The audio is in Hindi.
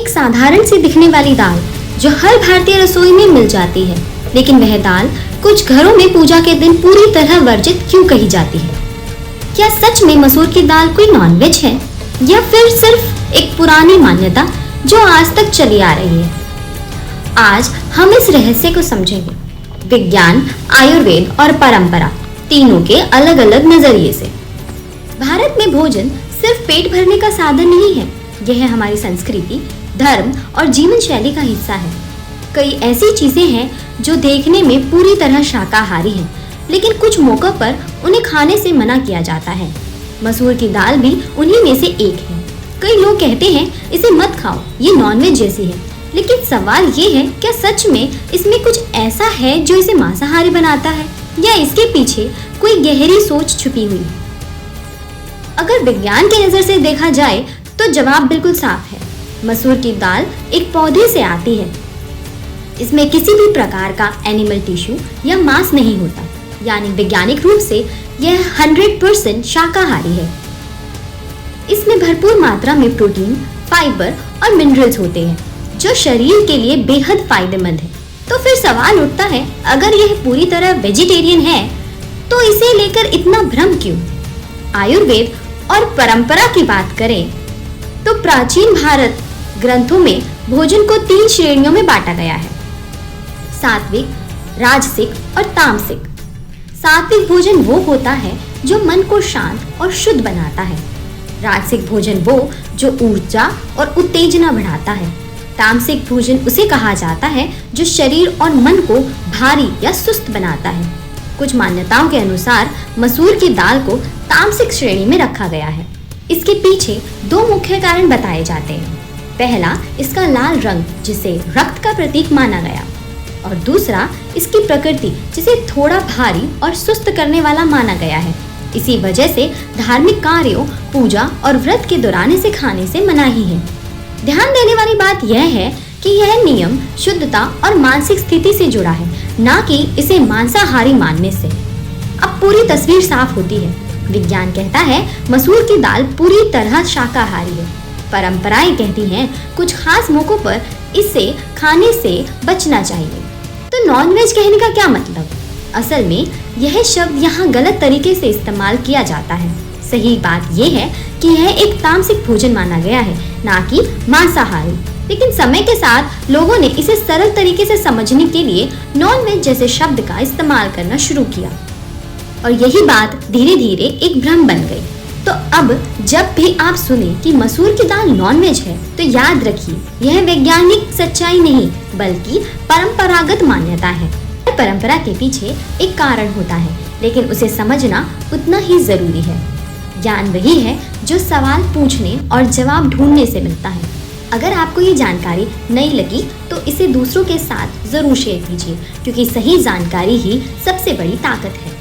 एक साधारण सी दिखने वाली दाल जो हर भारतीय रसोई में मिल जाती है, लेकिन वह दाल कुछ घरों में पूजा के दिन पूरी तरह वर्जित क्यों कही जाती है? क्या सच में मसूर की दाल कोई नॉनवेज है या फिर सिर्फ एक पुरानी मान्यता जो आज तक चली आ रही है? आज हम इस रहस्य को समझेंगे, विज्ञान, आयुर्वेद और परंपरा तीनों के अलग अलग नजरिए से। भारत में भोजन सिर्फ पेट भरने का साधन नहीं है, यह हमारी संस्कृति, धर्म और जीवन शैली का हिस्सा है। कई ऐसी चीजें हैं जो देखने में पूरी तरह शाकाहारी हैं, लेकिन कुछ मौकों पर उन्हें खाने से मना किया जाता है। मसूर की दाल भी उन्हीं में से एक है। कई लोग कहते हैं इसे मत खाओ, ये नॉनवेज जैसी है, लेकिन सवाल ये है, क्या सच में इसमें कुछ ऐसा है जो इसे मांसाहारी बनाता है या इसके पीछे कोई गहरी सोच छुपी हुई है? अगर विज्ञान की नजर से देखा जाए तो जवाब बिल्कुल साफ है। मसूर की दाल एक पौधे से आती है। इसमें किसी भी प्रकार का एनिमल टिश्यू या मांस नहीं होता, यानी वैज्ञानिक रूप से यह 100% शाकाहारी है। इसमें भरपूर मात्रा में प्रोटीन, फाइबर और मिनरल्स होते हैं जो शरीर के लिए बेहद फायदेमंद है। तो फिर सवाल उठता है, अगर यह पूरी तरह वेजिटेरियन है तो इसे लेकर इतना भ्रम क्यों? आयुर्वेद और परंपरा की बात करें तो प्राचीन भारत ग्रंथों में भोजन को 3 श्रेणियों में बांटा गया है: सात्विक, राजसिक और तामसिक। सात्विक भोजन वो होता है जो मन को शांत और शुद्ध बनाता है। राजसिक भोजन वो जो ऊर्जा और उत्तेजना बढ़ाता है। तामसिक भोजन उसे कहा जाता है जो शरीर और मन को भारी या सुस्त बनाता है। कुछ मान्यताओं के अनुसार मसूर की दाल को तामसिक श्रेणी में रखा गया है। इसके पीछे 2 मुख्य कारण बताए जाते हैं। पहला, इसका लाल रंग जिसे रक्त का प्रतीक माना गया, और दूसरा इसकी प्रकृति जिसे थोड़ा भारी और सुस्त करने वाला माना गया है। इसी वजह से धार्मिक कार्यों, पूजा और व्रत के दौरान इसे खाने से मनाही है। ध्यान देने वाली बात यह है कि यह नियम शुद्धता और मानसिक स्थिति से जुड़ा है, ना कि इसे मांसाहारी मानने से। अब पूरी तस्वीर साफ होती है। विज्ञान कहता है मसूर की दाल पूरी तरह शाकाहारी है। परंपराएं कहती हैं कुछ खास मौकों पर इसे खाने से बचना चाहिए। तो नॉनवेज कहने का क्या मतलब? असल में यह शब्द यहाँ गलत तरीके से इस्तेमाल किया जाता है। सही बात यह है कि यह एक तामसिक भोजन माना गया है, ना कि मांसाहारी। लेकिन समय के साथ लोगों ने इसे सरल तरीके से समझने के लिए नॉनवेज जैसे शब्द का इस्तेमाल करना शुरू किया, और यही बात धीरे धीरे एक भ्रम बन गई। तो अब जब भी आप सुने कि मसूर की दाल नॉनवेज है तो याद रखिए, यह वैज्ञानिक सच्चाई नहीं बल्कि परंपरागत मान्यता है। परंपरा के पीछे एक कारण होता है, लेकिन उसे समझना उतना ही जरूरी है। ज्ञान वही है जो सवाल पूछने और जवाब ढूंढने से मिलता है। अगर आपको ये जानकारी नई लगी तो इसे दूसरों के साथ जरूर शेयर कीजिए, क्योंकि सही जानकारी ही सबसे बड़ी ताकत है।